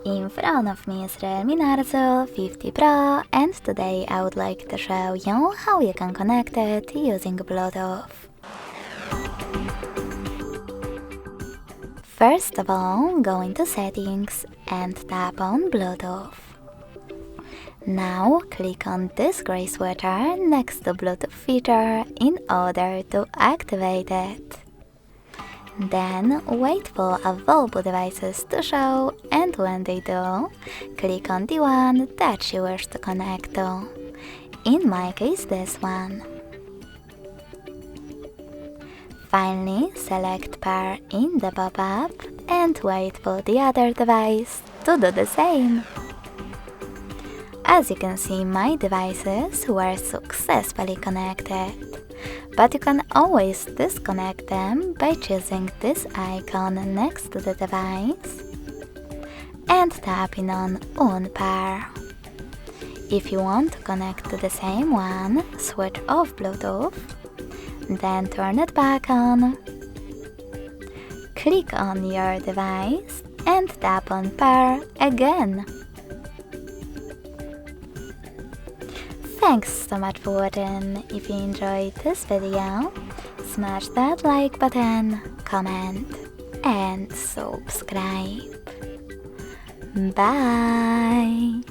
In front of me is REALME Narzo 50 Pro, and today I would like to show you how you can connect it using Bluetooth. First of all, go into Settings and tap on Bluetooth. Now click on this gray sweater next to Bluetooth feature in order to activate it. Then wait for available devices to show, and when they do, click on the one that you wish to connect to. In my case, this one. Finally, select Pair in the pop-up and wait for the other device to do the same. As you can see, my devices were successfully connected, but you can always disconnect them by choosing this icon next to the device and tapping on Unpair. If you want to connect to the same one, switch off Bluetooth, then turn it back on. Click on your device and tap on Pair again. Thanks so much for watching. If you enjoyed this video, smash that like button, comment and subscribe. Bye!